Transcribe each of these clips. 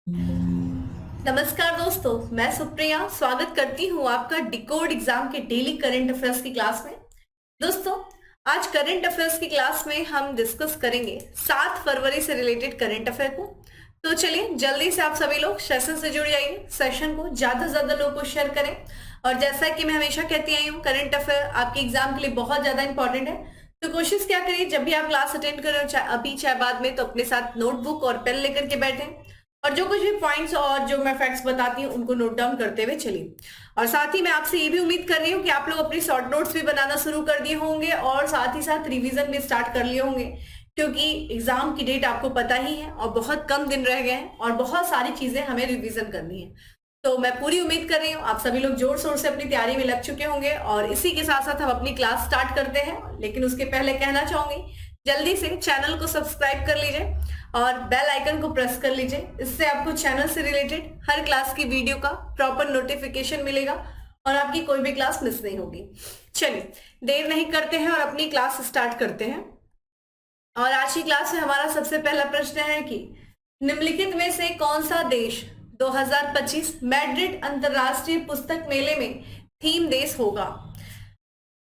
नमस्कार दोस्तों, मैं सुप्रिया स्वागत करती हूँ आपका डिकोड एग्जाम के डेली करंट अफेयर्स की क्लास में। दोस्तों, आज करंट अफेयर्स की क्लास में हम डिस्कस करेंगे 7 फरवरी से रिलेटेड करंट अफेयर को। तो चलिए जल्दी से आप सभी लोग सेशन से जुड़ जाइए, सेशन को ज्यादा से ज्यादा लोगों को शेयर करें। और जैसा कि मैं हमेशा कहती आई हूँ, करंट अफेयर आपके एग्जाम के लिए बहुत ज्यादा इंपॉर्टेंट है। तो कोशिश क्या करिए, जब भी आप क्लास अटेंड करें, चाहे अभी चाहे बाद में, तो अपने साथ नोटबुक और पेन लेकर के बैठें और जो कुछ भी पॉइंट्स और जो मैं फैक्ट्स बताती हूँ उनको नोट डाउन करते हुए चलिए। और साथ ही मैं आपसे ये भी उम्मीद कर रही हूँ कि आप लोग अपनी शॉर्ट नोट्स भी बनाना शुरू कर दिए होंगे और साथ ही साथ रिवीजन भी स्टार्ट कर लिए होंगे, क्योंकि एग्जाम की डेट आपको पता ही है और बहुत कम दिन रह गए हैं और बहुत सारी चीजें हमें रिवीजन करनी है। तो मैं पूरी उम्मीद कर रही हूँ आप सभी लोग जोर शोर से अपनी तैयारी में लग चुके होंगे और इसी के साथ साथ हम अपनी क्लास स्टार्ट करते हैं। लेकिन उसके पहले कहना चाहूंगी, जल्दी से चैनल को सब्सक्राइब कर लीजिए और बेल आइकन को प्रेस कर लीजिए। इससे आपको चैनल से रिलेटेड हर क्लास की वीडियो का प्रॉपर नोटिफिकेशन मिलेगा और आपकी कोई भी क्लास मिस नहीं होगी। चलिए देर नहीं करते हैं और अपनी क्लास स्टार्ट करते हैं। और आज की क्लास में हमारा सबसे पहला प्रश्न है कि निम्नलिखित में से कौन सा देश 2025 मैड्रिड अंतरराष्ट्रीय पुस्तक मेले में थीम देश होगा।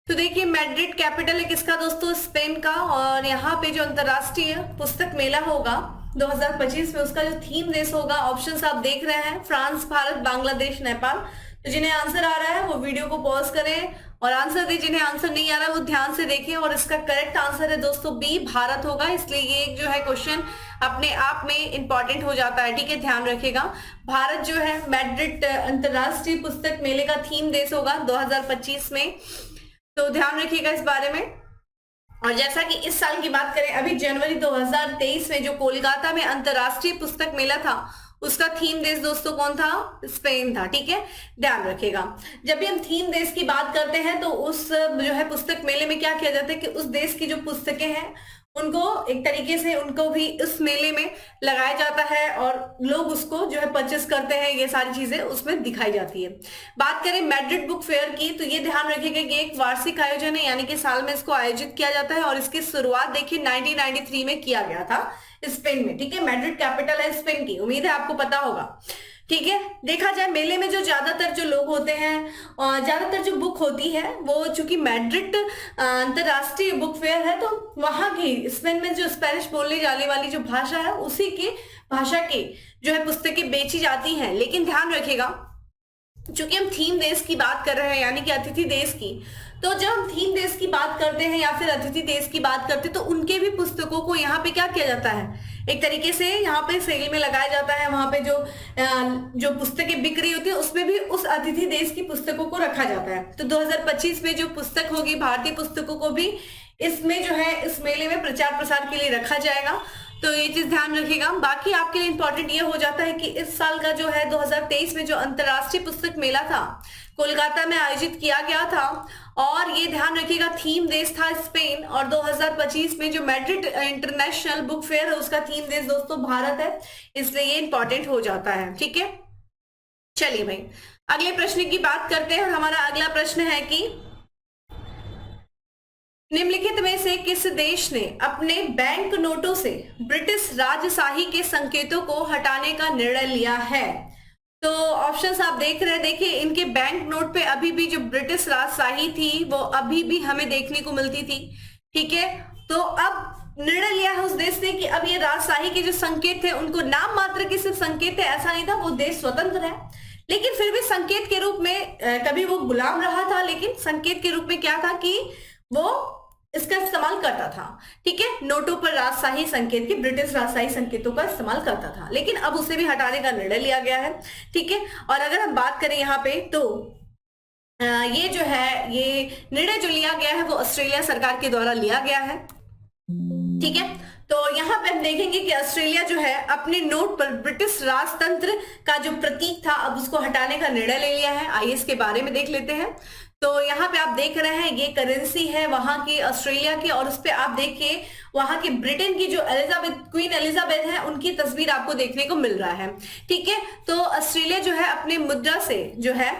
तो देखिए, मैड्रिड कैपिटल है किसका दोस्तों, स्पेन का। और यहाँ पे जो अंतरराष्ट्रीय पुस्तक मेला होगा 2025 में, उसका जो थीम देश होगा, ऑप्शंस आप देख रहे हैं, फ्रांस, भारत, बांग्लादेश, नेपाल। तो जिन्हें आंसर आ रहा है वो वीडियो को पॉज करें और आंसर दे। जिन्हें आंसर नहीं आ रहा है वो ध्यान से देखें। और इसका करेक्ट आंसर है दोस्तों बी, भारत होगा। इसलिए ये एक जो है क्वेश्चन अपने आप में इंपॉर्टेंट हो जाता है, ठीक है, ध्यान रखिएगा। भारत जो है मैड्रिड अंतरराष्ट्रीय पुस्तक मेले का थीम देश होगा 2025 में, तो ध्यान रखिएगा इस बारे में। और जैसा कि इस साल की बात करें, अभी जनवरी 2023 में जो कोलकाता में अंतरराष्ट्रीय पुस्तक मेला था, उसका थीम देश दोस्तों कौन था, स्पेन था, ठीक है, ध्यान रखिएगा। जब भी हम थीम देश की बात करते हैं तो उस जो है पुस्तक मेले में क्या किया जाता है कि उस देश की जो पुस्तकें हैं उनको एक तरीके से उनको भी इस मेले में लगाया जाता है और लोग उसको जो है परचेस करते हैं। ये सारी चीजें उसमें दिखाई जाती है। बात करें मैड्रिड बुक फेयर की, तो ये ध्यान रखिएगा कि एक वार्षिक आयोजन है, यानी कि साल में इसको आयोजित किया जाता है। और इसकी शुरुआत देखिए 1993 में किया गया था स्पेन में, ठीक है। मैड्रिड कैपिटल है स्पेन की, उम्मीद है आपको पता होगा, ठीक है। देखा जाए मेले में जो ज्यादातर जो लोग होते हैं और ज्यादातर जो बुक होती है वो, चूंकि मैड्रिड अंतरराष्ट्रीय बुक फेयर है, तो वहां की स्पेन में जो स्पेनिश बोलने जाने वाली जो भाषा है उसी की भाषा की जो है पुस्तकें बेची जाती हैं। लेकिन ध्यान रखिएगा, चूंकि हम थीम देश की बात कर रहे हैं यानी कि अतिथि देश की, तो जब हम थीम देश की बात करते हैं या फिर अतिथि देश की बात करते हैं तो उनके भी पुस्तकों को यहाँ पे क्या किया जाता है, एक तरीके से यहाँ पे सेल में लगाया जाता है। वहां पे जो पुस्तकें बिक रही होती है उसमें भी उस अतिथि देश की पुस्तकों को रखा जाता है। तो 2025 में जो पुस्तक होगी, भारतीय पुस्तकों को भी इसमें जो है इस मेले में प्रचार प्रसार के लिए रखा जाएगा। तो ये चीज ध्यान रखिएगा। बाकी आपके लिए इंपॉर्टेंट ये हो जाता है कि इस साल का जो है 2023 में जो अंतरराष्ट्रीय पुस्तक मेला था कोलकाता में आयोजित किया गया था, और ये ध्यान रखिएगा थीम देश था स्पेन। और 2025 में जो मैड्रिड इंटरनेशनल बुक फेयर है उसका थीम देश दोस्तों भारत है, इसलिए ये इंपॉर्टेंट हो जाता है, ठीक है। चलिए भाई अगले प्रश्न की बात करते हैं। हमारा अगला प्रश्न है कि निम्नलिखित में से किस देश ने अपने बैंक नोटों से ब्रिटिश राजशाही के संकेतों को हटाने का निर्णय लिया है। तो ऑप्शंस आप देख रहे हैं, देखिए इनके बैंक नोट पे अभी भी जो ब्रिटिश राजशाही थी वो अभी भी हमें देखने को मिलती थी, ठीक है। तो अब निर्णय लिया है उस देश ने कि अब ये राजशाही के जो संकेत थे उनको नाम मात्र के सिर्फ संकेत थे, ऐसा नहीं था, वो देश स्वतंत्र है लेकिन फिर भी संकेत के रूप में कभी वो गुलाम रहा था, लेकिन संकेत के रूप में क्या था कि वो इसका इस्तेमाल करता था, ठीक है। नोटों पर राजशाही संकेत के, ब्रिटिश राजशाही संकेतों का इस्तेमाल करता था, लेकिन अब उसे भी हटाने का निर्णय लिया गया है, ठीक है। और अगर हम बात करें यहाँ पे तो ये जो है ये निर्णय जो लिया गया है वो ऑस्ट्रेलिया सरकार के द्वारा लिया गया है, ठीक है। तो यहाँ पे हम देखेंगे कि ऑस्ट्रेलिया जो है अपने नोट पर ब्रिटिश राजतंत्र का जो प्रतीक था अब उसको हटाने का निर्णय ले लिया है। आइए इसके बारे में देख लेते हैं। तो यहाँ पे आप देख रहे हैं ये करेंसी है वहां की ऑस्ट्रेलिया की, और उस पे आप देखिए वहां की ब्रिटेन की जो क्वीन एलिजाबेथ है उनकी तस्वीर आपको देखने को मिल रहा है, ठीक है। तो ऑस्ट्रेलिया जो है अपने मुद्रा से जो है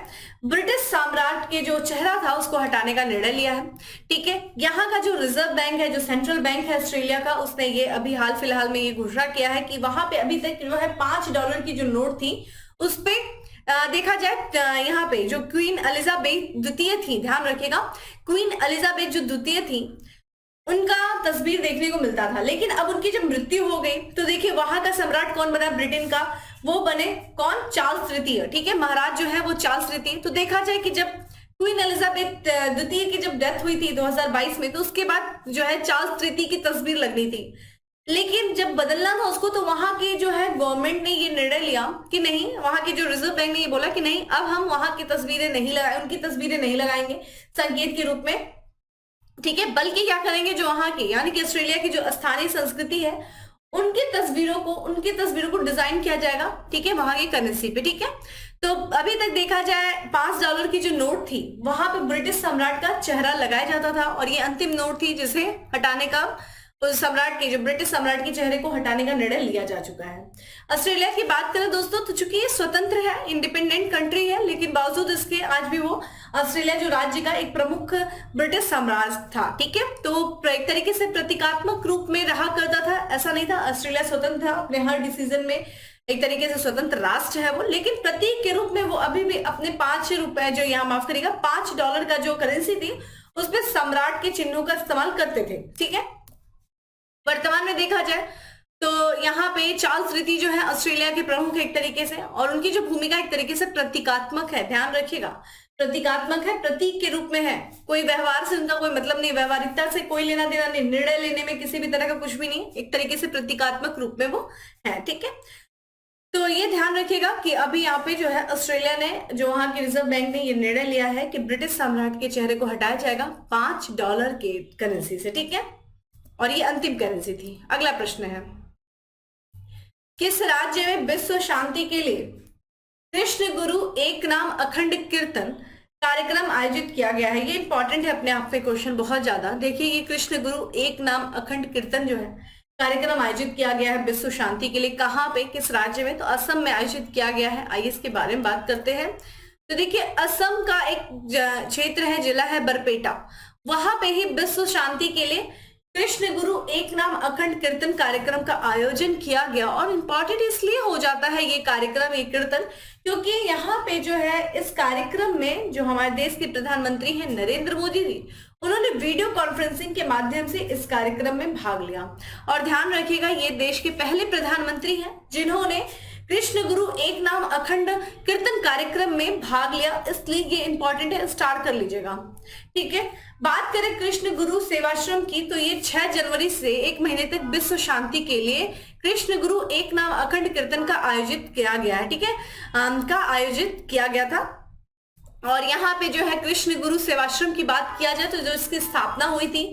ब्रिटिश साम्राज्य के जो चेहरा था उसको हटाने का निर्णय लिया है। ठीक है, यहाँ का जो रिजर्व बैंक है, जो सेंट्रल बैंक है ऑस्ट्रेलिया का, उसने ये अभी हाल फिलहाल में ये घोषणा किया है कि वहां पे अभी तक जो है $5 की जो नोट थी उस पे देखा जाए यहाँ पे जो क्वीन एलिजाबेथ द्वितीय थी, ध्यान रखिएगा, क्वीन एलिजाबेथ जो द्वितीय थी उनका तस्वीर देखने को मिलता था। लेकिन अब उनकी जब मृत्यु हो गई तो देखिए वहां का सम्राट कौन बना ब्रिटेन का, वो बने कौन, चार्ल्स तृतीय। ठीक है, महाराज जो है वो चार्ल्स तृतीय। तो देखा जाए कि जब क्वीन एलिजाबेथ द्वितीय की जब डेथ हुई थी 2022 में, तो उसके बाद जो है चार्ल्स तृतीय की तस्वीर लगनी थी। लेकिन जब बदलना था उसको तो वहां की जो है गवर्नमेंट ने ये निर्णय लिया कि नहीं, वहां के जो रिजर्व बैंक ने ये बोला कि नहीं, अब हम वहां की तस्वीरें नहीं लगाए, उनकी तस्वीरें नहीं लगाएंगे संकेत के रूप में। ठीक है, बल्कि क्या करेंगे, जो वहां की यानी कि ऑस्ट्रेलिया की जो स्थानीय संस्कृति है उनकी तस्वीरों को डिजाइन किया जाएगा। ठीक है, वहां की करेंसी पे। ठीक है, तो अभी तक देखा जाए $5 की जो नोट थी वहां पे ब्रिटिश सम्राट का चेहरा लगाया जाता था और ये अंतिम नोट थी जिसे हटाने का, उस सम्राट के, जो ब्रिटिश सम्राट के चेहरे को हटाने का निर्णय लिया जा चुका है। ऑस्ट्रेलिया की बात करें दोस्तों तो चूंकि ये स्वतंत्र है, इंडिपेंडेंट कंट्री है, लेकिन बावजूद इसके आज भी वो ऑस्ट्रेलिया जो राज्य का एक प्रमुख ब्रिटिश साम्राज्य था। ठीक है, तो एक तरीके से प्रतीकात्मक रूप में रहा करता था, ऐसा नहीं था ऑस्ट्रेलिया स्वतंत्र था अपने हर डिसीजन में, एक तरीके से स्वतंत्र राष्ट्र है वो, लेकिन प्रतीक के रूप में वो अभी भी अपने ₹5 जो यहाँ माफ करिएगा $5 का जो करेंसी थी उसपे सम्राट के चिन्हों का इस्तेमाल करते थे। ठीक है, वर्तमान में देखा जाए तो यहाँ पे चार्ल्स तृतीय जो है ऑस्ट्रेलिया के प्रमुख एक तरीके से, और उनकी जो भूमिका एक तरीके से प्रतीकात्मक है, ध्यान रखिएगा, प्रतीकात्मक है, प्रतीक के रूप में है, कोई व्यवहार से उनका कोई मतलब नहीं, व्यवहारिकता से कोई लेना देना नहीं, निर्णय लेने में किसी भी तरह का कुछ भी नहीं, एक तरीके से प्रतीकात्मक रूप में वो है। ठीक है, तो ये ध्यान रखिएगा कि अभी यहाँ पे जो है ऑस्ट्रेलिया ने, जो वहां के रिजर्व बैंक ने ये निर्णय लिया है कि ब्रिटिश सम्राट के चेहरे को हटाया जाएगा $5 के करेंसी से। ठीक है, और ये अंतिम करेंसी थी। अगला प्रश्न है, किस राज्य में विश्व शांति के लिए कृष्ण गुरु एक नाम अखंड कीर्तन कार्यक्रम आयोजित किया गया है? ये इंपॉर्टेंट है अपने आप में क्वेश्चन बहुत ज्यादा। देखिए ये कृष्ण गुरु एक नाम अखंड कीर्तन जो है कार्यक्रम आयोजित किया गया है विश्व शांति के लिए, कहाँ पे, किस राज्य में? तो असम में आयोजित किया गया है। आइए इसके बारे में बात करते हैं। तो देखिए असम का एक क्षेत्र है, जिला है बरपेटा, वहां पे ही विश्व शांति के लिए कृष्ण गुरु एक नाम अखंड कीर्तन कार्यक्रम का आयोजन किया गया। और इम्पोर्टेंट इसलिए हो जाता है ये कार्यक्रम, ये कीर्तन, क्योंकि यहाँ पे जो है इस कार्यक्रम में जो हमारे देश के प्रधानमंत्री हैं नरेंद्र मोदी जी, उन्होंने वीडियो कॉन्फ्रेंसिंग के माध्यम से इस कार्यक्रम में भाग लिया। और ध्यान रखिएगा ये देश के पहले प्रधानमंत्री हैं जिन्होंने कृष्ण गुरु एक नाम अखंड कीर्तन कार्यक्रम में भाग लिया, इसलिए ये इंपॉर्टेंट है, स्टार्ट कर लीजिएगा। ठीक है, बात करें कृष्ण गुरु सेवाश्रम की तो ये 6 जनवरी से 1 महीने तक विश्व शांति के लिए कृष्ण गुरु एक नाम अखंड कीर्तन का आयोजित किया गया है। ठीक है, का आयोजित किया गया था। और यहाँ पे जो है कृष्ण गुरु सेवाश्रम की बात किया जाए तो जो इसकी स्थापना हुई थी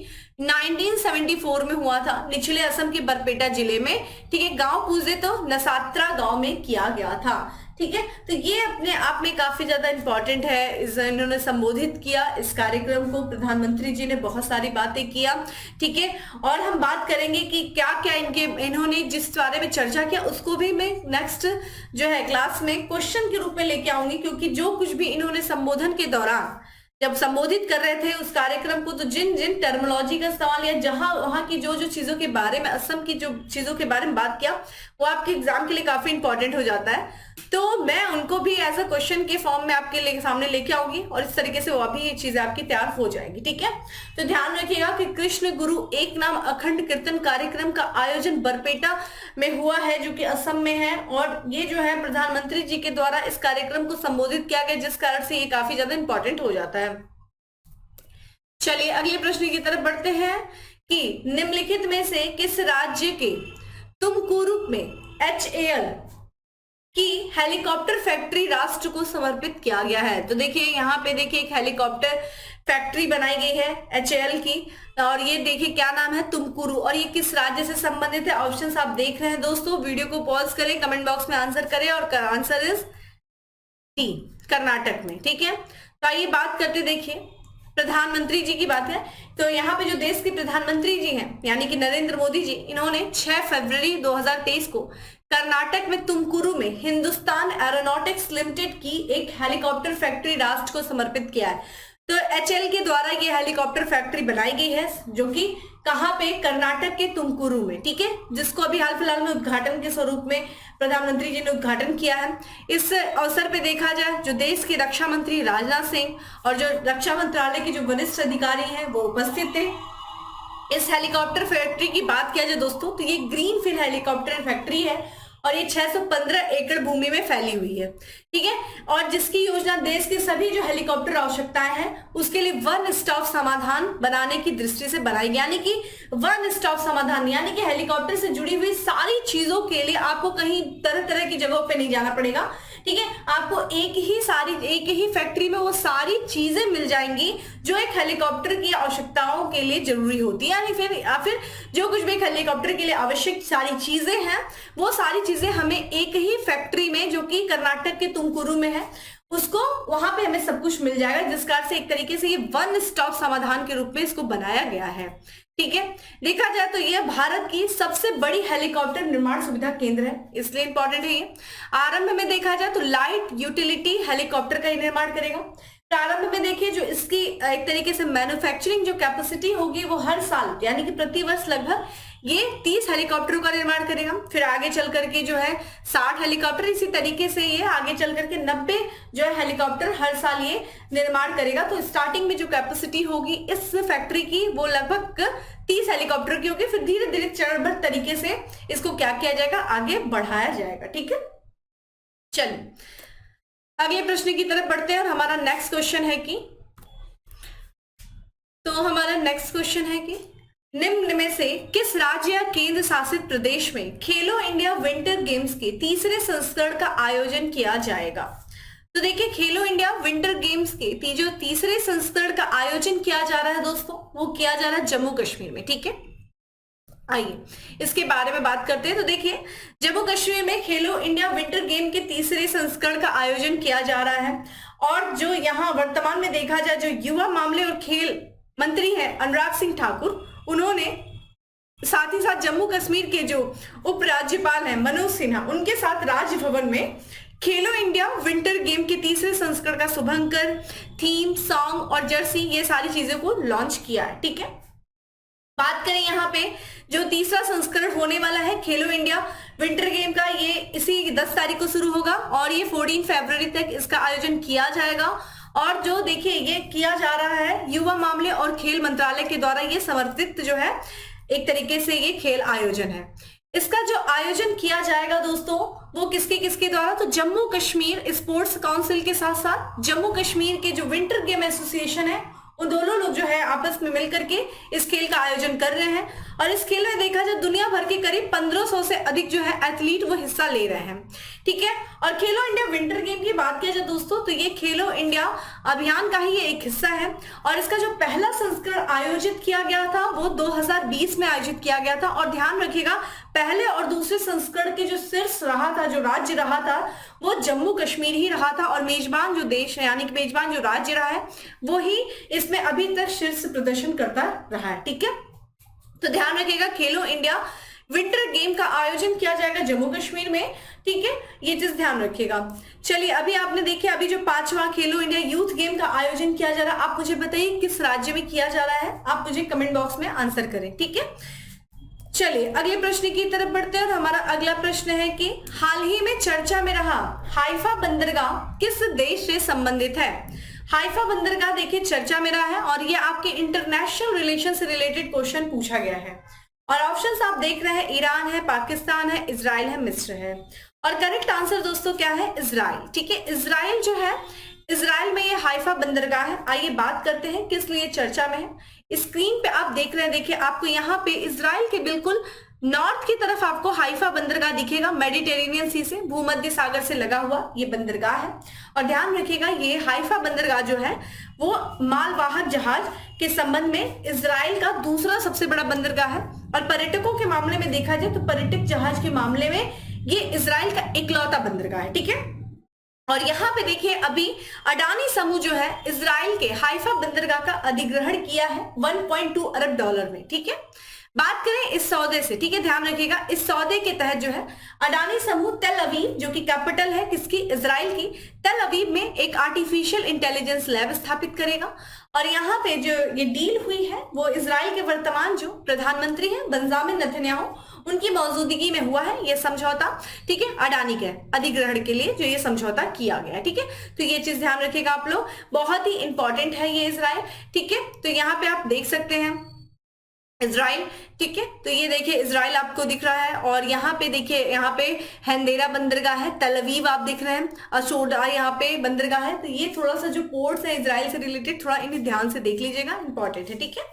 1974 में हुआ था, निचले असम के बरपेटा जिले में। ठीक है, गांव पूजे तो नसात्रा गांव में किया गया था। ठीक है, तो ये अपने आप में काफी ज्यादा इंपॉर्टेंट है। इन्होंने संबोधित किया इस कार्यक्रम को, प्रधानमंत्री जी ने बहुत सारी बातें किया। ठीक है, और हम बात करेंगे कि क्या क्या इन्होंने जिस बारे में चर्चा किया उसको भी मैं नेक्स्ट जो है क्लास में क्वेश्चन के रूप में लेके आऊंगी, क्योंकि जो कुछ भी इन्होंने संबोधन के दौरान जब संबोधित कर रहे थे उस कार्यक्रम को, तो जिन जिन टर्मिनोलॉजी का इस्तेमाल या जहां वहां की जो जो चीजों के बारे में, असम की जो चीजों के बारे में बात किया, वो आपके एग्जाम के लिए काफी इंपॉर्टेंट हो जाता है। तो मैं उनको भी एज अ क्वेश्चन के फॉर्म में आपके सामने लेके आऊंगी और इस तरीके से वो भी ये चीजें आपकी तैयार हो जाएगी। ठीक है, तो ध्यान रखिएगा कि कृष्ण गुरु एक नाम अखंड कीर्तन कार्यक्रम का आयोजन बरपेटा में हुआ है, जो कि असम में है। और ये जो है प्रधानमंत्री जी के द्वारा इस कार्यक्रम को संबोधित किया गया, जिस कारण से ये काफी ज्यादा इंपॉर्टेंट हो जाता है। चलिए अगले प्रश्न की तरफ बढ़ते हैं कि निम्नलिखित में से किस राज्य के तुमकुरू में HAL की हेलीकॉप्टर फैक्ट्री राष्ट्र को समर्पित किया गया है? तो देखिए यहाँ पे देखिए एक हेलीकॉप्टर फैक्ट्री बनाई गई है HAL की, और ये देखिए क्या नाम है, तुमकुरू। और ये किस राज्य से संबंधित है? ऑप्शंस आप देख रहे हैं दोस्तों, वीडियो को पॉज करें, कमेंट बॉक्स में आंसर करें, और आंसर इज डी, कर्नाटक में। ठीक है, तो आइए बात करते, देखिए प्रधानमंत्री जी की बात है तो यहाँ पे जो देश के प्रधानमंत्री जी हैं यानी कि नरेंद्र मोदी जी, इन्होंने 6 फरवरी 2023 को कर्नाटक में तुमकुरु में हिंदुस्तान एरोनॉटिक्स लिमिटेड की एक हेलीकॉप्टर फैक्ट्री राष्ट्र को समर्पित किया है। तो एचएल के द्वारा ये हेलीकॉप्टर फैक्ट्री बनाई गई है जो कि कहां पे, कर्नाटक के तुमकुरु में, ठीक है, जिसको अभी हाल फिलहाल में उद्घाटन के स्वरूप में प्रधानमंत्री जी ने उद्घाटन किया है। इस अवसर पे देखा जाए जो देश के रक्षा मंत्री राजनाथ सिंह और जो रक्षा मंत्रालय के जो वरिष्ठ अधिकारी हैं वो उपस्थित थे। इस हेलीकॉप्टर फैक्ट्री की बात किया जाए दोस्तों तो ये ग्रीन फील्ड हेलीकॉप्टर फैक्ट्री है और ये 615 एकड़ भूमि में फैली हुई है, ठीक है, और जिसकी योजना देश के सभी जो हेलीकॉप्टर आवश्यकताएं हैं उसके लिए वन स्टॉप समाधान बनाने की दृष्टि से बनाई गई। यानी कि वन स्टॉप समाधान यानी कि हेलीकॉप्टर से जुड़ी हुई सारी चीजों के लिए आपको कहीं तरह तरह की जगहों पे नहीं जाना पड़ेगा, ठीक है, आपको एक ही फैक्ट्री में वो सारी चीजें मिल जाएंगी जो एक हेलीकॉप्टर की आवश्यकताओं के लिए जरूरी होती है। यानी फिर जो कुछ भी एक हेलीकॉप्टर के लिए आवश्यक सारी चीजें हैं वो सारी चीजें हमें एक ही फैक्ट्री में जो कि कर्नाटक के तुमकुरु में है उसको वहां पे हमें सब कुछ मिल जाएगा, जिस कारण से एक तरीके से ये वन स्टॉप समाधान के रूप में इसको बनाया गया है, ठीक है। देखा जाए तो यह भारत की सबसे बड़ी हेलीकॉप्टर निर्माण सुविधा केंद्र है, इसलिए इंपॉर्टेंट है ये। आरंभ में देखा जाए तो लाइट यूटिलिटी हेलीकॉप्टर का निर्माण करेगा। प्रारंभ में देखिए जो इसकी एक तरीके से मैन्युफैक्चरिंग जो कैपेसिटी होगी वो हर साल यानी कि प्रतिवर्ष लगभग ये 30 हेलीकॉप्टरों का निर्माण करेगा। फिर आगे चल करके जो है 60 हेलीकॉप्टर, इसी तरीके से ये आगे चल करके 90 जो है हेलीकॉप्टर हर साल ये निर्माण करेगा। तो स्टार्टिंग में जो कैपेसिटी होगी इस फैक्ट्री की वो लगभग 30 हेलीकॉप्टर की होगी। फिर धीरे धीरे चरणबद्ध तरीके से इसको क्या किया जाएगा, आगे बढ़ाया जाएगा, ठीक है। चलिए अगले प्रश्न की तरफ बढ़ते हैं और हमारा नेक्स्ट क्वेश्चन है कि निम्न में से किस राज्य या केंद्र शासित प्रदेश में खेलो इंडिया विंटर गेम्स के तीसरे संस्करण का आयोजन किया जाएगा। तो देखिए खेलो इंडिया विंटर गेम्स के जो तीसरे संस्करण का आयोजन किया जा रहा है दोस्तों वो किया जा रहा है जम्मू कश्मीर में, ठीक है। आइए इसके बारे में बात करते हैं। तो देखिए जम्मू कश्मीर में खेलो इंडिया विंटर गेम के तीसरे संस्करण का आयोजन किया जा रहा है और जो यहाँ वर्तमान में देखा जाए जो युवा मामले और खेल मंत्री हैं अनुराग सिंह ठाकुर, उन्होंने साथ ही साथ जम्मू कश्मीर के जो उपराज्यपाल हैं मनोज सिन्हा, उनके साथ राजभवन में खेलो इंडिया विंटर गेम के तीसरे संस्करण का शुभारंभ, थीम सॉन्ग और जर्सी ये सारी चीजों को लॉन्च किया है, ठीक है। बात करें यहाँ पे जो तीसरा संस्करण होने वाला है खेलो इंडिया विंटर गेम का, ये इसी 10 तारीख को शुरू होगा और ये 14 फरवरी तक इसका आयोजन किया जाएगा। और जो देखिए ये किया जा रहा है युवा मामले और खेल मंत्रालय के द्वारा ये समर्थित जो है एक तरीके से ये खेल आयोजन है। इसका जो आयोजन किया जाएगा दोस्तों वो किसके द्वारा, तो जम्मू कश्मीर स्पोर्ट्स काउंसिल के साथ साथ जम्मू कश्मीर के जो विंटर गेम एसोसिएशन है उन दोनों लोग जो है आपस में मिलकर के इस खेल का आयोजन कर रहे हैं। और इस खेल में देखा जाए दुनिया भर के करीब 1500 से अधिक जो है एथलीट वो हिस्सा ले रहे हैं, ठीक है। और खेलो इंडिया विंटर गेम की बात किया जाए दोस्तों तो ये खेलो इंडिया अभियान का ही एक हिस्सा है और इसका जो पहला संस्करण आयोजित किया गया था वो 2020 में आयोजित किया गया था। और ध्यान रखिएगा पहले और दूसरे संस्करण के जो शीर्ष रहा था, जो राज्य रहा था वो जम्मू कश्मीर ही रहा था और मेजबान जो देश है यानी कि मेजबान जो राज्य रहा है वो ही इसमें अभी तक शीर्ष प्रदर्शन करता रहा है, ठीक है। तो ध्यान रखिएगा खेलो इंडिया विंटर गेम का आयोजन किया जाएगा जम्मू कश्मीर में, ठीक है, ये चीज ध्यान रखिएगा। चलिए अभी आपने देखिए अभी जो 5वां खेलो इंडिया यूथ गेम का आयोजन किया जा रहा है, आप मुझे बताइए किस राज्य में किया जा रहा है, आप मुझे कमेंट बॉक्स में आंसर करें, ठीक है। चलिए अगले प्रश्न की तरफ बढ़ते हैं और हमारा अगला प्रश्न है कि हाल ही में चर्चा में रहा हाइफा बंदरगाह किस देश से संबंधित है। हाइफा बंदरगाह देखिए चर्चा में रहा है और ये आपके इंटरनेशनल रिलेशन से रिलेटेड क्वेश्चन पूछा गया है और ऑप्शंस आप देख रहे हैं ईरान है, पाकिस्तान है, इजराइल है, मिस्र है। और करेक्ट आंसर दोस्तों क्या है, इजराइल, ठीक है। इजराइल जो है इजराइल में ये हाइफा बंदरगाह है। आइए बात करते हैं किस लिए चर्चा में है। स्क्रीन पे आप देख रहे हैं, देखिए आपको यहाँ पे इजराइल के बिल्कुल नॉर्थ की तरफ आपको हाइफा बंदरगाह दिखेगा, मेडिटेरेनियन सी से भूमध्य सागर से लगा हुआ ये बंदरगाह है। और ध्यान रखिएगा ये हाइफा बंदरगाह जो है वो मालवाहक जहाज के संबंध में इजराइल का दूसरा सबसे बड़ा बंदरगाह है। और पर्यटकों के मामले में देखा जाए तो पर्यटक जहाज के मामले में ये इजराइल का इकलौता बंदरगाह है, ठीक है। और यहाँ पे देखिए अभी अडानी समूह जो है इजराइल के हाइफा बंदरगाह का अधिग्रहण किया है 1.2 अरब डॉलर में। ठीक है, बात करें इस सौदे से, ठीक है, ध्यान रखिएगा, इस सौदे के तहत जो है अडानी समूह तेल अवीव, जो कि कैपिटल है किसकी, इजराइल की, तेल अवीव में एक आर्टिफिशियल इंटेलिजेंस लैब स्थापित करेगा। और यहाँ पे जो ये डील हुई है वो इजराइल के वर्तमान जो प्रधानमंत्री हैं बेंजामिन नेतन्याहू, उनकी मौजूदगी में हुआ है ये समझौता। ठीक है, अडानी के अधिग्रहण के लिए जो ये समझौता किया गया है। ठीक है, तो ये चीज ध्यान रखिएगा आप लोग, बहुत ही इंपॉर्टेंट है ये इजराइल। ठीक है, तो यहाँ पे आप देख सकते हैं इजराइल। ठीक है, तो ये देखिए इजराइल आपको दिख रहा है, और यहाँ पे देखिए, यहाँ पे हैंदेरा बंदरगाह है, तेल अवीव आप दिख रहे हैं, अशोडा यहाँ पे बंदरगाह है। तो ये थोड़ा सा जो पोर्ट्स है इजराइल से रिलेटेड, थोड़ा इन्हें ध्यान से देख लीजिएगा, इंपॉर्टेंट है। ठीक है,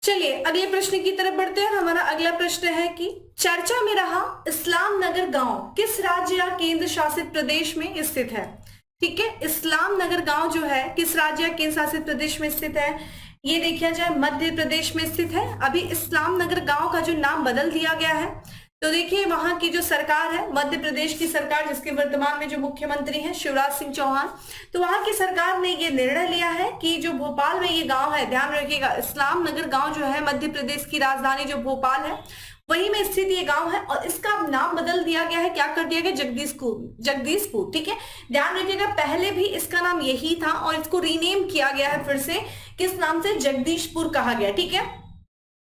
चलिए अगले प्रश्न की तरफ बढ़ते हैं। हमारा अगला प्रश्न है कि चर्चा में रहा इस्लाम नगर गांव किस राज्य या केंद्र शासित प्रदेश में स्थित है। ठीक है, इस्लाम नगर गांव जो है किस राज्य या केंद्र शासित प्रदेश में स्थित है, ये देखा जाए मध्य प्रदेश में स्थित है। अभी इस्लाम नगर गांव का जो नाम बदल दिया गया है, तो देखिए वहां की जो सरकार है, मध्य प्रदेश की सरकार, जिसके वर्तमान में जो मुख्यमंत्री हैं शिवराज सिंह चौहान, तो वहां की सरकार ने ये निर्णय लिया है कि जो भोपाल में ये गांव है, ध्यान रखिएगा, इस्लाम नगर गांव जो है मध्य प्रदेश की राजधानी जो भोपाल है वहीं में स्थित ये गांव है, और इसका नाम बदल दिया गया है, क्या कर दिया गया, जगदीशपुर। ठीक है, ध्यान रखिएगा, पहले भी इसका नाम यही था और इसको रीनेम किया गया है फिर से, किस नाम से, जगदीशपुर कहा गया। ठीक है,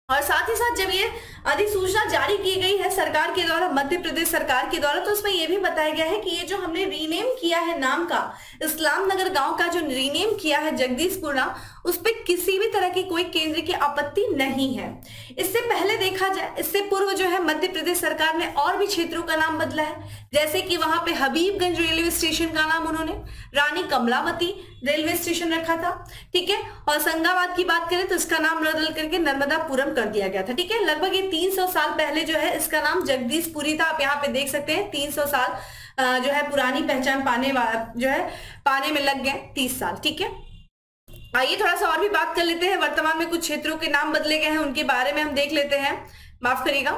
और साथ ही साथ जब ये अधिसूचना जारी की गई है सरकार के द्वारा, मध्य प्रदेश सरकार के द्वारा, तो उसमें यह भी बताया गया है कि ये जो हमने रीनेम किया है नाम का, इस्लाम नगर गांव का जो रीनेम किया है जगदीशपुर नाम, उस पर किसी भी तरह की कोई केंद्र की आपत्ति नहीं है। इससे पहले देखा जाए, इससे पूर्व जो है मध्य प्रदेश सरकार ने और भी क्षेत्रों का नाम बदला है, जैसे कि वहां पे हबीबगंज रेलवे स्टेशन का नाम उन्होंने रानी कमलावती रेलवे स्टेशन रखा था। ठीक है, और संगाबाद की बात करें तो इसका नाम बदल करके नर्मदापुरम कर दिया गया था। ठीक है, लगभग ये 300 साल पहले जो है इसका नाम जगदीशपुरी था। आप यहाँ पे देख सकते हैं 300 साल जो है पुरानी पहचान पाने में लग गए 30 साल। ठीक है, आइए थोड़ा सा और भी बात कर लेते हैं। वर्तमान में कुछ क्षेत्रों के नाम बदले गए हैं, उनके बारे में हम देख लेते हैं, माफ करिएगा।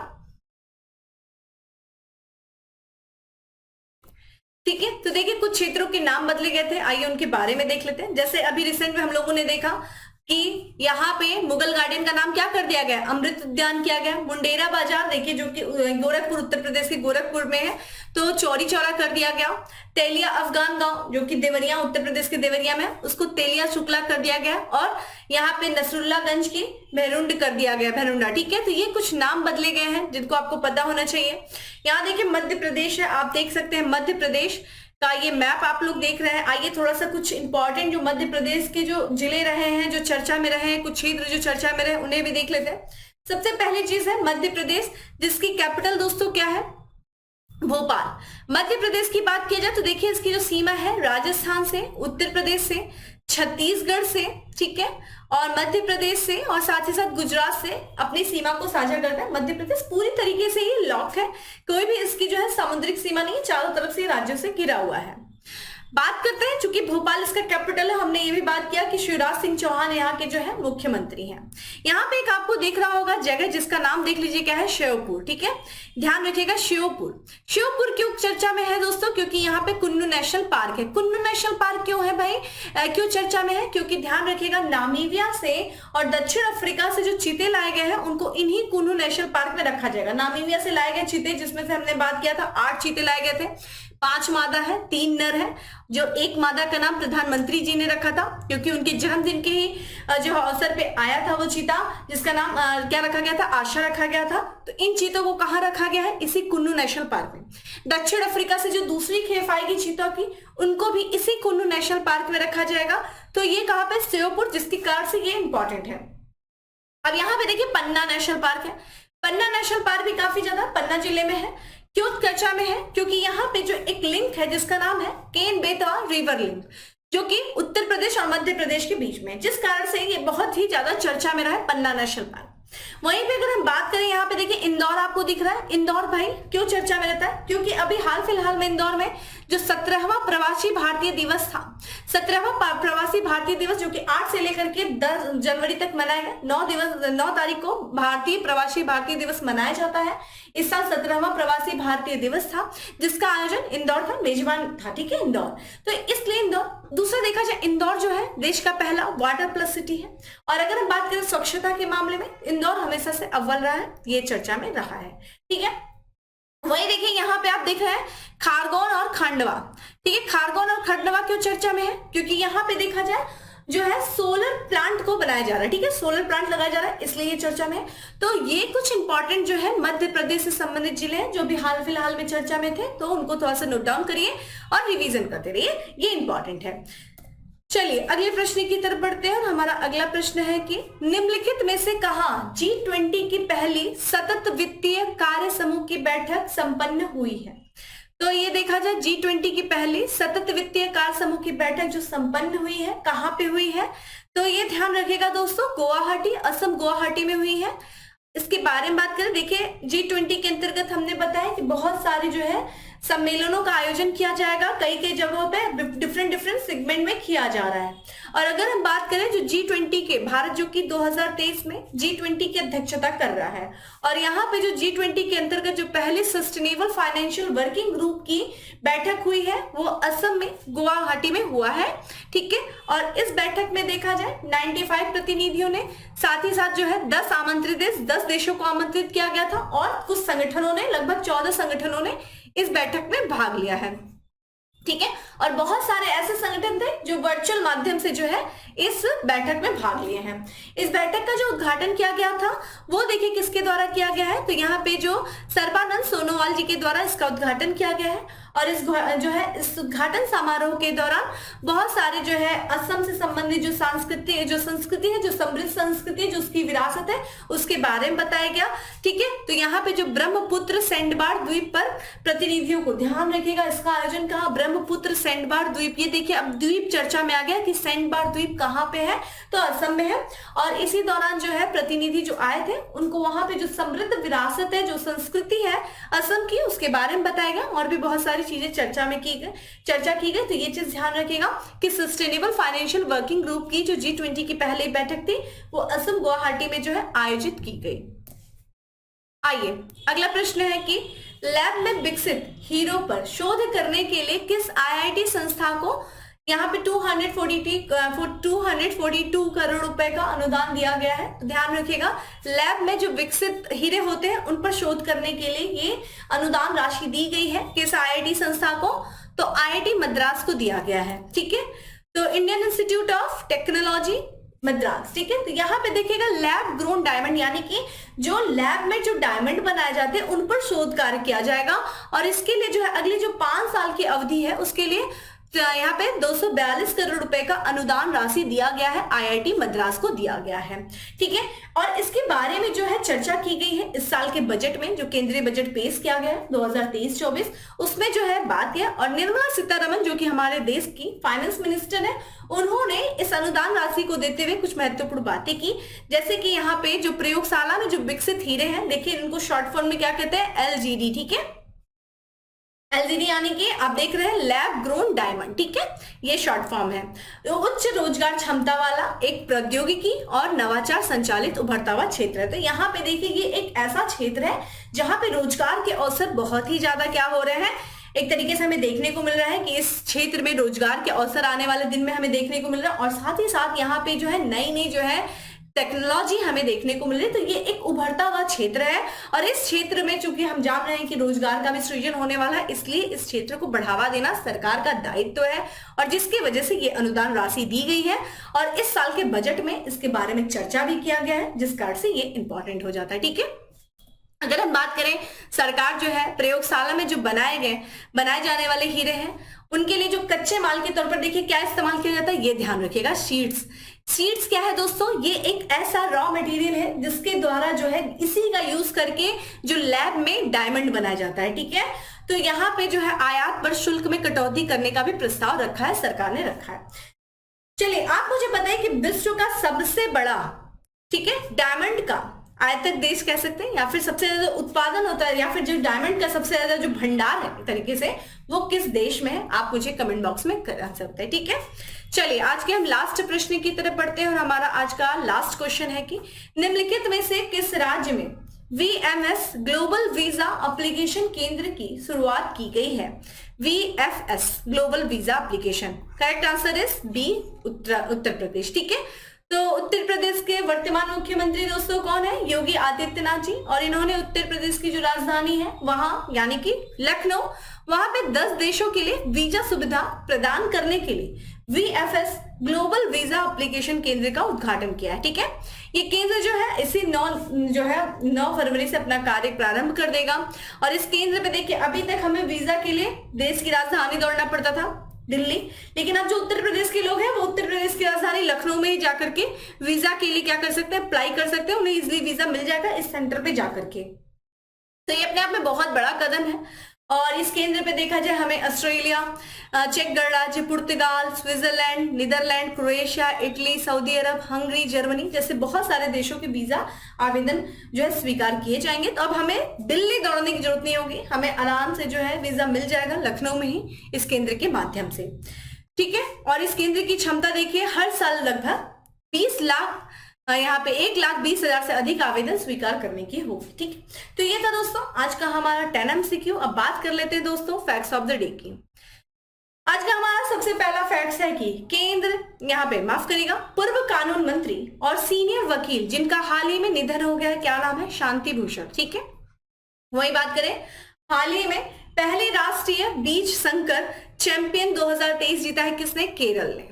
ठीक है, तो देखिए कुछ क्षेत्रों के नाम बदले गए थे, आइए उनके बारे में देख लेते हैं। जैसे अभी रिसेंट में हम लोगों ने देखा कि यहाँ पे मुगल गार्डन का नाम क्या कर दिया गया, अमृत उद्यान किया गया। मुंडेरा बाजार देखिए जो कि गोरखपुर, उत्तर प्रदेश के गोरखपुर में है, तो चौरी चौरा कर दिया गया। तेलिया अफगान गांव जो कि देवरिया, उत्तर प्रदेश के देवरिया में, उसको तेलिया शुक्ला कर दिया गया। और यहाँ पे नसरुल्लागंज की भैरुंड कर दिया गया, भैरुंडा। ठीक है, तो ये कुछ नाम बदले गए हैं जिनको आपको पता होना चाहिए। यहाँ देखिए मध्य प्रदेश है, आप देख सकते हैं मध्य प्रदेश का ये मैप आप लोग देख रहे हैं। आइए थोड़ा सा कुछ इंपॉर्टेंट जो मध्य प्रदेश के जो जिले रहे हैं, जो चर्चा में रहे हैं, कुछ क्षेत्र जो चर्चा में रहे, उन्हें भी देख लेते हैं। सबसे पहली चीज है मध्य प्रदेश, जिसकी कैपिटल दोस्तों क्या है, भोपाल। मध्य प्रदेश की बात की जाए तो देखिए इसकी जो सीमा है राजस्थान से, उत्तर प्रदेश से, छत्तीसगढ़ से, ठीक है, और मध्य प्रदेश से, और साथ ही साथ गुजरात से अपनी सीमा को साझा करता है। मध्य प्रदेश पूरी तरीके से ये लॉक है, कोई भी इसकी जो है समुद्रिक सीमा नहीं, चारों तरफ से राज्यों से घिरा हुआ है। बात करते हैं, चूंकि भोपाल इसका कैपिटल है, हमने ये भी बात किया कि शिवराज सिंह चौहान यहाँ के जो है मुख्यमंत्री हैं। यहाँ पे एक आपको दिख रहा होगा जगह जिसका नाम देख लीजिए, क्या है, श्योपुर। ठीक है, ध्यान रखिएगा, श्योपुर। श्योपुर क्यों चर्चा में है दोस्तों, क्योंकि यहाँ पे कुन्नू नेशनल पार्क है। कुन्नू नेशनल पार्क क्यों है भाई, क्यों चर्चा में है, क्योंकि ध्यान रखिएगा नामीबिया से और दक्षिण अफ्रीका से जो चीते लाए गए हैं उनको इन्हीं कुन्नू नेशनल पार्क में रखा जाएगा। नामीबिया से लाए गए चीते, जिसमें से हमने बात किया था 8 चीते लाए गए थे, 5 मादा है, 3 नर है। जो एक मादा का नाम प्रधानमंत्री जी ने रखा था, क्योंकि उनके जन्मदिन के ही जो अवसर पे आया था वो चीता, जिसका नाम क्या रखा गया था, आशा रखा गया था। तो इन चीतों को कहाँ रखा गया है, इसी कुन्नू नेशनल पार्क में। दक्षिण अफ्रीका से जो दूसरी खेप आएगी चीतों की, उनको भी इसी कुन्नू नेशनल पार्क में रखा जाएगा। तो ये कहाँ पे, श्योपुर, जिसकी कारण से ये इंपॉर्टेंट है। अब यहाँ पे देखिए पन्ना नेशनल पार्क है। पन्ना नेशनल पार्क भी काफी ज्यादा पन्ना जिले में है। क्यों चर्चा में है, क्योंकि यहाँ पे जो एक लिंक है जिसका नाम है केन बेतवा रिवर लिंक, जो कि उत्तर प्रदेश और मध्य प्रदेश के बीच में, जिस कारण से ये बहुत ही ज्यादा चर्चा में रहा है, पन्ना नेशनल पार्क। वहीं पे अगर हम बात करें, यहाँ पे देखिए इंदौर आपको दिख रहा है। इंदौर भाई क्यों चर्चा में रहता है? क्योंकि अभी हाल फिलहाल में इंदौर में जो 17वां प्रवासी भारतीय दिवस था, 17वां प्रवासी भारतीय दिवस जो कि 8 से लेकर के 10 जनवरी तक मनाया गया। 9 तारीख को भारतीय प्रवासी भारतीय दिवस मनाया जाता है। इस साल 17वां प्रवासी भारतीय दिवस था, जिसका आयोजन इंदौर था, मेजबान था, ठीक है, इंदौर। तो इसलिए इंदौर। दूसरा देखा जाए, इंदौर जो है देश का पहला वाटर प्लस सिटी है। और अगर हम बात करें स्वच्छता के मामले में, इंदौर हमेशा से अव्वल रहा है, ये चर्चा में रहा है, ठीक है। वही देखिए यहाँ पे आप देख रहे हैं खारगोन और खंडवा, ठीक है। खारगोन और खंडवा क्यों चर्चा में है? क्योंकि यहाँ पे देखा जाए जो है सोलर प्लांट को बनाया जा रहा है, ठीक है, सोलर प्लांट लगाया जा रहा है, इसलिए ये चर्चा में है। तो ये कुछ इंपॉर्टेंट जो है मध्य प्रदेश से संबंधित जिले हैं जो भी हाल फिलहाल में चर्चा में थे, तो उनको थोड़ा सा नोट डाउन करिए और रिवीजन करते रहिए, ये इंपॉर्टेंट है। चलिए अगले प्रश्न की तरफ बढ़ते हैं और हमारा अगला प्रश्न है कि निम्नलिखित में से कहां G20 की पहली सतत वित्तीय कार्य समूह की बैठक संपन्न हुई है? तो ये देखा जाए G20 की पहली सतत वित्तीय कार्य समूह की बैठक जो संपन्न हुई है, कहां पे हुई है? तो ये ध्यान रखिएगा दोस्तों, गुवाहाटी, असम गुवाहाटी में हुई है। इसके बारे में बात करें, देखिए G20 के अंतर्गत हमने बताया कि बहुत सारे जो है सम्मेलनों का आयोजन किया जाएगा, कई कई जगहों पे डिफरेंट सेगमेंट में किया जा रहा है। और अगर हम बात करें जो G20 के, भारत जो कि 2023 में G20 की अध्यक्षता कर रहा है, और यहाँ पे जो G20 के अंतर्गत जो पहले सस्टेनेबल फाइनेंशियल वर्किंग ग्रुप की बैठक हुई है वो असम में गुवाहाटी में हुआ है, ठीक है। और इस बैठक में देखा जाए 95 प्रतिनिधियों ने, साथ ही साथ जो है 10 आमंत्रित देश, 10 देशों को आमंत्रित किया गया था, और कुछ संगठनों ने, लगभग 14 संगठनों ने इस बैठक में भाग लिया है, ठीक है। और बहुत सारे ऐसे संगठन थे जो वर्चुअल माध्यम से जो है इस बैठक में भाग लिए हैं। इस बैठक का जो उद्घाटन किया गया था वो देखिए किसके द्वारा किया गया है? तो यहाँ पे जो सर्बानंद सोनोवाल जी के द्वारा इसका उद्घाटन किया गया है। और इस जो है इस उद्घाटन समारोह के दौरान बहुत सारे जो है असम से संबंधित जो संस्कृति है, जो समृद्ध संस्कृति है, जो उसकी विरासत है, उसके बारे में बताया गया, ठीक है। तो यहाँ पे जो ब्रह्मपुत्र सैंडबार द्वीप पर प्रतिनिधियों को, ध्यान रखिएगा इसका आयोजन कहा, ब्रह्मपुत्र सैंडबार द्वीप। ये देखिए अब द्वीप चर्चा में आ गया कि सैंडबार द्वीप कहाँ पे है, तो असम में है। और इसी दौरान जो है प्रतिनिधि जो आए थे उनको वहां पे जो समृद्ध विरासत है, जो संस्कृति है असम की, उसके बारे में बताया गया। और भी बहुत सारी चीजें चर्चा की गई। तो ये चीज ध्यान रखिएगा कि सस्टेनेबल फाइनेंशियल वर्किंग ग्रुप की जो G20 की पहली बैठक थी वो असम गुवाहाटी में जो है आयोजित की गई। आइए अगला प्रश्न है कि लैब में विकसित हीरो पर शोध करने के लिए किस IIT संस्था को यहाँ पे 242 करोड़ रुपए का अनुदान दिया गया है? तो ध्यान रखिएगा, लैब में जो विकसित हीरे होते हैं उन पर शोध करने के लिए ये अनुदान राशि दी गई है। किस IIT संस्था को? तो IIT मद्रास को दिया गया है, ठीक है। तो Indian institute of technology Madras, ठीक है। तो यहाँ पे देखिएगा लैब ग्रोन डायमंड, यानी कि जो लैब में जो डायमंड बनाए जाते हैं उन पर शोध कार्य किया जाएगा। और इसके लिए जो है अगली जो 5 साल की अवधि है उसके लिए यहाँ पे 242 करोड़ रुपए का अनुदान राशि दिया गया है, IIT मद्रास को दिया गया है, ठीक है। और इसके बारे में जो है चर्चा की गई है इस साल के बजट में, जो केंद्रीय बजट पेश किया गया है 2023-24, उसमें जो है बात किया। और निर्मला सीतारमण जो कि हमारे देश की फाइनेंस मिनिस्टर है, उन्होंने इस अनुदान राशि को देते हुए कुछ महत्वपूर्ण बातें की, जैसे कि यहाँ पे जो प्रयोगशाला में जो विकसित हीरे हैं, देखिए इनको शॉर्ट फॉर्म में क्या कहते हैं? LGD, ठीक है। LGD यानी कि आप देख रहे हैं लैब ग्रोन डायमंड, ठीक है, ये शॉर्ट फॉर्म है। तो उच्च रोजगार क्षमता वाला एक प्रौद्योगिकी और नवाचार संचालित उभरता हुआ क्षेत्र है। तो यहाँ पे देखिए ये एक ऐसा क्षेत्र है जहां पे रोजगार के अवसर बहुत ही ज्यादा क्या हो रहे हैं, एक तरीके से हमें देखने को मिल रहा है कि इस क्षेत्र में रोजगार के अवसर आने वाले दिन में हमें देखने को मिल रहा है। और साथ ही साथ यहाँ पे जो है नई जो है टेक्नोलॉजी हमें देखने को मिल रही है। तो ये एक उभरता हुआ क्षेत्र है, और इस क्षेत्र में चूंकि हम जान रहे हैं कि रोजगार का भी सृजन होने वाला है, इसलिए इस क्षेत्र को बढ़ावा देना सरकार का दायित्व है, और जिसकी वजह से ये अनुदान राशि दी गई है। और इस साल के बजट में इसके बारे में चर्चा भी किया गया है, जिस कारण से ये इंपॉर्टेंट हो जाता है, ठीक है। अगर हम बात करें, सरकार जो है प्रयोगशाला में जो बनाए जाने वाले हीरे हैं उनके लिए जो कच्चे माल के तौर पर देखिए क्या इस्तेमाल किया जाता है, ये ध्यान रखिएगा, सीड्स क्या है दोस्तों? ये एक ऐसा रॉ मटेरियल है जिसके द्वारा जो है इसी का यूज करके जो लैब में डायमंड बनाया जाता है, ठीक है। तो यहाँ पे जो है आयात पर शुल्क में कटौती करने का भी प्रस्ताव रखा है, सरकार ने रखा है। चलिए आप मुझे बताइए कि विश्व का सबसे बड़ा, ठीक है, डायमंड का आयतक देश कह सकते हैं, या फिर सबसे ज्यादा उत्पादन होता है, या फिर जो डायमंड का सबसे ज्यादा जो भंडार है एक तरीके से, वो किस देश में है, आप मुझे कमेंट बॉक्स में कर सकते हैं। ठीक है, चलिए आज के हम लास्ट प्रश्न की तरफ बढ़ते हैं और हमारा आज का लास्ट क्वेश्चन है कि निम्नलिखित में से किस राज्य में VMS ग्लोबल वीजा एप्लीकेशन केंद्र की शुरुआत की गई है? VFS global visa application, correct answer is B, Uttar Pradesh. ठीक है, तो उत्तर प्रदेश के वर्तमान मुख्यमंत्री दोस्तों कौन है? योगी आदित्यनाथ जी, और इन्होंने उत्तर प्रदेश की जो राजधानी है वहां यानी कि लखनऊ, वहां पे 10 देशों के लिए वीजा सुविधा प्रदान करने के लिए VFS ग्लोबल वीजा एप्लीकेशन केंद्र का उद्घाटन किया है। ठीक है, ये केंद्र जो है इसी 9 फरवरी से अपना कार्य प्रारंभ कर देगा। और इस केंद्र पे देखिए, अभी तक हमें वीजा के लिए देश की राजधानी दौड़ना पड़ता था दिल्ली, लेकिन अब जो उत्तर प्रदेश के लोग हैं वो उत्तर प्रदेश की राजधानी लखनऊ में ही जाकर के वीजा के लिए क्या कर सकते हैं, अप्लाई कर सकते हैं, उन्हें इजिली वीजा मिल जाएगा इस सेंटर पे जाकर के। तो ये अपने आप में बहुत बड़ा कदम है। और इस केंद्र पे देखा जाए हमें ऑस्ट्रेलिया, चेक गणराज्य, पुर्तगाल, Switzerland, Netherland, Croatia, Italy, Saudi Arab, Hungary, Germany जैसे बहुत सारे देशों के वीजा आवेदन जो है स्वीकार किए जाएंगे। तो अब हमें दिल्ली दौड़ने की जरूरत नहीं होगी, हमें आराम से जो है वीजा मिल जाएगा लखनऊ में ही इस केंद्र के माध्यम से। ठीक है, और इस केंद्र की क्षमता देखिए हर साल लगभग 20 लाख, यहाँ पे 1,20,000 से अधिक आवेदन स्वीकार करने की होगी। ठीक, तो ये था दोस्तों आज का हमारा 10 MCQ। अब बात कर लेते हैं दोस्तों फैक्ट्स ऑफ द डे की। आज का हमारा सबसे पहला फैक्ट है कि केंद्र, यहाँ पे माफ करिएगा, पूर्व कानून मंत्री और सीनियर वकील जिनका हाल ही में निधन हो गया है, क्या नाम है? शांति भूषण। ठीक है, वही बात करें, हाल ही में पहले राष्ट्रीय बीज संकर चैंपियन 2023 जीता है किसने? केरल ने।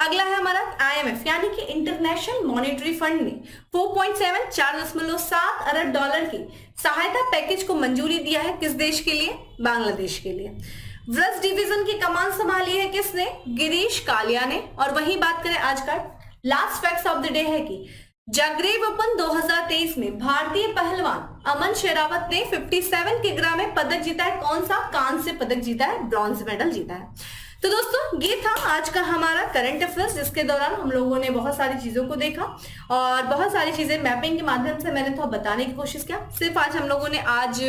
अगला है हमारा IMF यानी कि इंटरनेशनल मॉनेटरी फंड ने 4.7 अरब डॉलर की सहायता पैकेज को मंजूरी दिया है किस देश के लिए? बांग्लादेश के लिए। व्रज डिवीजन की कमान संभाली है किसने? गिरीश कालिया ने। और वही बात करें आज का last facts of the day है कि जागरेब ओपन 2023 में भारतीय पहलवान अमन शेरावत ने 57 किग्रा में पदक जीता है। कौन सा? कांस्य पदक जीता है, ब्रॉन्ज मेडल जीता है। तो दोस्तों ये था आज का हमारा करंट अफेयर्स, जिसके दौरान हम लोगों ने बहुत सारी चीजों को देखा और बहुत सारी चीजें मैपिंग के माध्यम से मैंने तो बताने की कोशिश किया। सिर्फ आज हम लोगों ने आज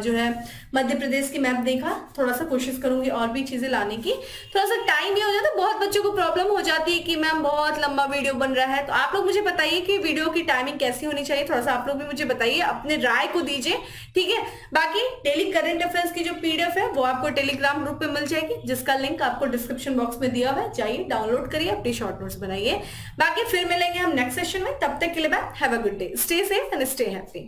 जो है मध्य प्रदेश की मैप देखा, थोड़ा सा कोशिश करूंगी और भी चीजें लाने की। थोड़ा सा टाइम भी हो जाता है, बहुत बच्चों को प्रॉब्लम हो जाती है कि मैम बहुत लंबा वीडियो बन रहा है। तो आप लोग मुझे बताइए कि वीडियो की टाइमिंग कैसी होनी चाहिए, थोड़ा सा आप लोग भी मुझे बताइए, अपने राय को दीजिए। ठीक है, बाकी डेली करंट अफेयर्स की जो PDF है वो आपको टेलीग्राम ग्रुप पे मिल जाएगी, जिसका लिंक आपको डिस्क्रिप्शन बॉक्स में दिया हुआ है, जाइए डाउनलोड करिए, अपनी शॉर्ट नोट्स बनाइए। बाकी फिर मिलेंगे हम नेक्स्ट सेशन में, तब तक के लिए bye, have a good day, stay safe and stay happy.